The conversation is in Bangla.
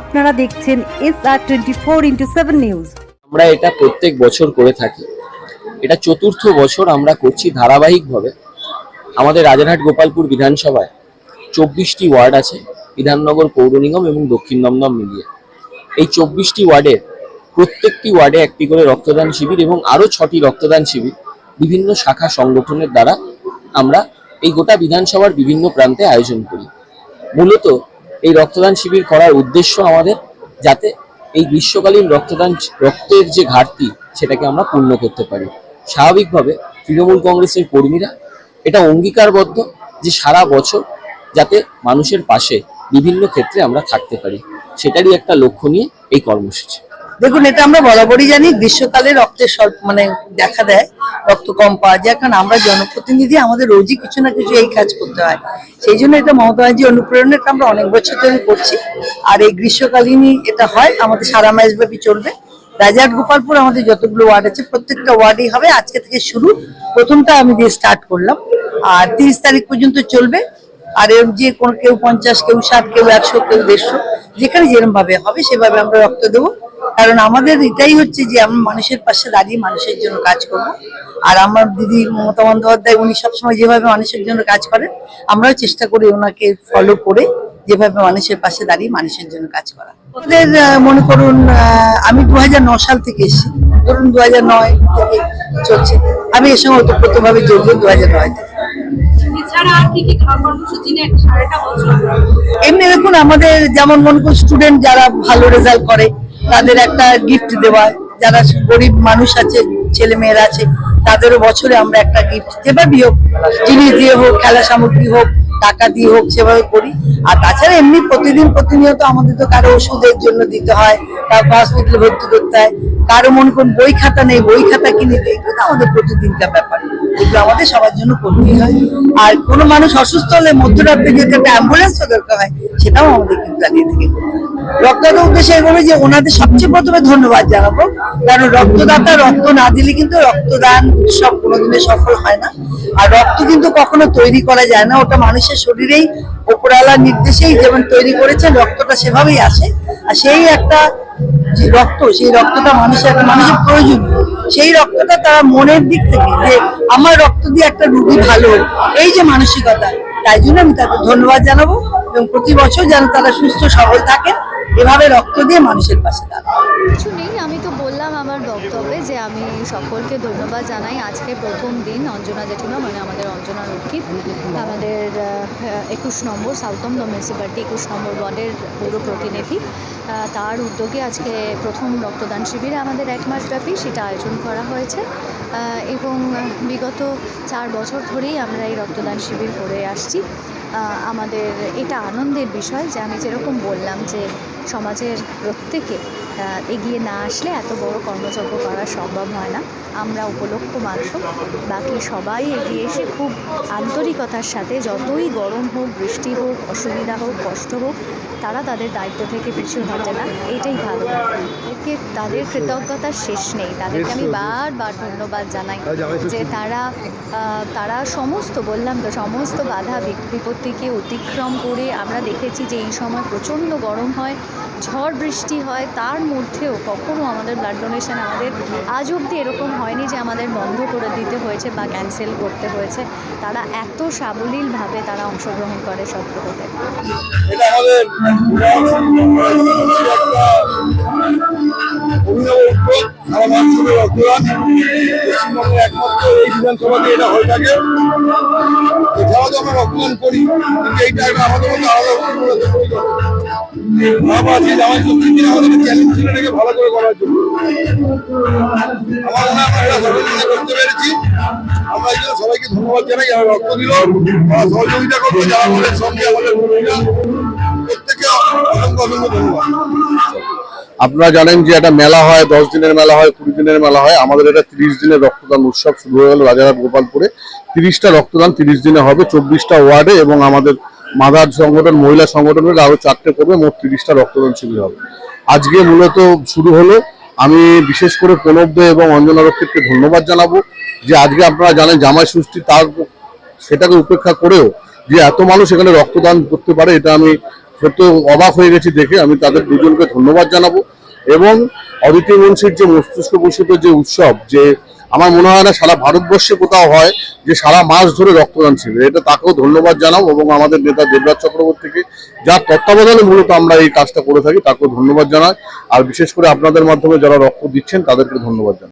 আপনারা দেখছেন SR24x7 নিউজ। আমরা এটা প্রত্যেক বছর করে থাকি। এটা চতুর্থ বছর আমরা করছি ধারাবাহিকভাবে। আমাদের রাজারহাট গোপালপুর বিধানসভায় 24টি ওয়ার্ড আছে, বিধাননগর পৌর নিগম এবং দক্ষিণ দমদম মিলিয়ে। এই 24টি ওয়ার্ডের প্রত্যেকটি ওয়ার্ডে একটি করে রক্তদান শিবির এবং আরও 6টি রক্তদান শিবির বিভিন্ন শাখা সংগঠনের দ্বারা আমরা এই গোটা বিধানসভার বিভিন্ন প্রান্তে আয়োজন করি। মূলত এই রক্তদান শিবির করার উদ্দেশ্য আমাদের যাতে এই গ্রীষ্মকালীন রক্তের যে ঘাটতি সেটাকে আমরা পূর্ণ করতে পারি। স্বাভাবিকভাবে তৃণমূল কংগ্রেসের কর্মীরা এটা অঙ্গীকারবদ্ধ যে সারা বছর যাতে মানুষের পাশে বিভিন্ন ক্ষেত্রে আমরা থাকতে পারি, সেটারই একটা লক্ষ্য নিয়ে এই কর্মসূচি। দেখুন, এটা আমরা বরাবরই জানি গ্রীষ্মকালে রক্তের দেখা দেয়, রক্ত কম পাওয়া যায়, কারণ আমরা জনপ্রতিনিধি, আমাদের রোজই কিছু না কিছু এই কাজ করতে হয়। সেই জন্য এটা মমতা ব্যানার্জি অনুপ্রেরণাটা আমরা অনেক বছর ধরে করছি। আর এই গ্রীষ্মকালীনই এটা হয়, আমাদের সারা মাস ব্যাপী চলবে। রাজারহাট গোপালপুর আমাদের যতগুলো ওয়ার্ড আছে প্রত্যেকটা ওয়ার্ডেই হবে। আজকে থেকে শুরু, প্রথমটা আমি দিয়ে স্টার্ট করলাম, আর 30 তারিখ পর্যন্ত চলবে। আর এর যে কোনো কেউ 50, কেউ 60, কেউ 100, কেউ 150, যেখানে যেরকম ভাবে হবে সেভাবে আমরা রক্ত দেবো। কারণ আমাদের এটাই হচ্ছে যে আমরা মানুষের পাশে দাঁড়িয়ে মানুষের জন্য কাজ করব। আর আমার দিদি মমতা বন্দ্যোপাধ্যায় উনি সবসময় যেভাবে মানুষের জন্য কাজ করেন, আমরাও চেষ্টা করি ওনাকে ফলো করে যেভাবে মানুষের পাশে দাঁড়িয়ে মানুষের জন্য কাজ করা। ওদের মনে করুন আমি 2009 সাল থেকে এসেছি, ধরুন 2009 থেকে চলছে। আমি এর সঙ্গে ওতপ্রোতভাবে জড়িত 2009 থেকে। এমনি দেখুন, আমাদের যেমন মনে করুন স্টুডেন্ট যারা ভালো রেজাল্ট করে তাদের একটা গিফট দেওয়া, যারা গরিব মানুষ আছে, ছেলে মেয়েরা আছে, তাদেরও বছরে আমরা একটা গিফট যেভাবেই হোক, জিনিস দিয়ে হোক, খেলা সামগ্রী হোক, টাকা দিয়ে হোক, সেভাবে করি। আর তাছাড়া এমনি প্রতিনিয়ত আমাদের তো কারো ওষুধের জন্য দিতে হয়, তারপর হসপিটালে ভর্তি করতে হয়, কারো মনে করুন বই খাতা নেই, বই খাতা কিনে দিই, এগুলো তো আমাদের প্রতিদিনকার ব্যাপার, এগুলো আমাদের সবার জন্য করতেই হয়। আর কোনো মানুষ অসুস্থ হলে মধ্যরাত্রে যদি একটা অ্যাম্বুলেন্সও দরকার হয়, সেটাও আমাদের কিন্তু দাঁড়িয়ে থেকে করতে হয়। রক্তদানের উদ্দেশ্যে এভাবে যে ওনাদের সবচেয়ে প্রথমে ধন্যবাদ জানাবো, কারণ রক্তদাতা রক্ত না দিলে কিন্তু রক্তদান উৎসব কোনোদিনে সফল হয় না। আর রক্ত কিন্তু কখনো তৈরি করা যায় না, ওটা মানুষের শরীরেই উপরওয়ালার নির্দেশেই যেমন তৈরি করেছেন, রক্তটা সেভাবেই আসে। আর সেই একটা যে রক্ত, সেই রক্তটা মানুষের প্রয়োজন, সেই রক্তটা তারা মনের দিক থেকে যে আমার রক্ত দিয়ে একটা রোগী ভালো, এই যে মানসিকতা, তাই জন্য আমি তাদের ধন্যবাদ জানাবো। এবং প্রতি বছর যেন তারা সুস্থ সবল থাকেন, এভাবে রক্ত দিয়ে মানুষের পাশে দাঁড়ায়। কিছু নেই, আমি তো বললাম আমার বক্তব্যে যে আমি সকলকে ধন্যবাদ জানাই। আজকে প্রথম দিন অঞ্জনা জেঠিমা, মানে আমাদের অঞ্জনা রক্ষিত, আমাদের 21 নম্বর সাউথ দমদম মিউনিসিপ্যালিটি 21 নম্বর ওয়ার্ডের পৌর প্রতিনিধি, তার উদ্যোগে আজকে প্রথম রক্তদান শিবিরে আমাদের 1 মাস ব্যাপী সেটা আয়োজন করা হয়েছে। এবং বিগত 4 বছর ধরেই আমরা এই রক্তদান শিবির করে আসছি। আমাদের এটা আনন্দের বিষয় যে আমি যেরকম বললাম যে সমাজের প্রত্যেকে এগিয়ে না আসলে এত বড় কর্মযজ্ঞ করা সম্ভব হয় না। আমরা উপলক্ষ মাত্র, বাকি সবাই এগিয়ে এসে খুব আন্তরিকতার সাথে, যতই গরম হোক, বৃষ্টি হোক, অসুবিধা হোক, কষ্ট হোক, তারা তাদের দায়িত্ব থেকে পিছু হটে না, এটাই ভালো লাগে। তাদের কৃতজ্ঞতার শেষ নেই, তাদেরকে আমি বারবার ধন্যবাদ জানাই যে তারা সমস্ত বাধা বিপত্তিকে অতিক্রম করে, আমরা দেখেছি যে এই সময় প্রচণ্ড গরম হয়, ঝড় বৃষ্টি হয়, তার মধ্যেও কখনো আমাদের ব্লাড ডোনেশন আমাদের আজ অবধি এরকম হয়নি যে আমাদের বন্ধ করে দিতে হয়েছে বা ক্যান্সেল করতে হয়েছে। তারা এত সাবলীলভাবে তারা অংশগ্রহণ করে সবগুলোতে। এটা আমাদের পশ্চিমবঙ্গের একমাত্র এই বিধানসভাতে এটা হয়ে থাকে। এছাড়াও তো আমরা রক্তদান করি, কিন্তু এইটা আমাদের মধ্যে আলাদা আমরা আছি জামাই ষষ্ঠীর দিন আমাদের চ্যালেঞ্জ ছিল এটাকে ভালো করে করার জন্য। আমার মনে হয় আমরা সহযোগিতা করতে পেরেছি। আমরা এই জন্য সবাইকে ধন্যবাদ জানাই যারা রক্ত দিল, সহযোগিতা করবো, যারা আমাদের সঙ্গে আমাদের ভূমিকা, প্রত্যেকে অসংখ্য ধন্যবাদ। আপনারা জানেন যে একটা মেলা হয়, 10 দিনের মেলা হয়, 20 দিনের মেলা হয়। আমাদের এটা 30 দিনের রক্তদান উৎসব শুরু হয়ে গেল রাজারহাট গোপালপুরে। 30টা রক্তদান 30 দিনে হবে, 24টা ওয়ার্ডে, এবং আমাদের মাদার সংগঠন, মহিলা সংগঠনের আরো 4টে করবে, মোট 30টা রক্তদান শিবির হবে। আজকে মূলত শুরু হলো। আমি বিশেষ করে প্রণবদে এবং অঞ্জনা রক্ষিতকে ধন্যবাদ জানাবো যে আজকে আপনারা জানেন জামাই ষষ্ঠী, সেটাকে উপেক্ষা করেও যে এত মানুষ এখানে রক্তদান করতে পারে, এটা আমি সত্য অবাক হয়ে গেছি দেখে। আমি তাদের দুজনকে ধন্যবাদ জানাবো। এবং অদিতি মুন্সির যে মস্তিষ্ক প্রসূত যে উৎসব, যে আমার মনে হয় না সারা ভারতবর্ষে কোথাও হয় যে সারা মাস ধরে রক্তদান শিবির, এটা তাকেও ধন্যবাদ জানাবো। এবং আমাদের নেতা দেবরাজ চক্রবর্তীকে, যার তত্ত্বাবধানে মূলত আমরা এই কাজটা করে থাকি, তাকেও ধন্যবাদ জানাই। আর বিশেষ করে আপনাদের মাধ্যমে যারা রক্ত দিচ্ছেন তাদেরকে ধন্যবাদ জানাই।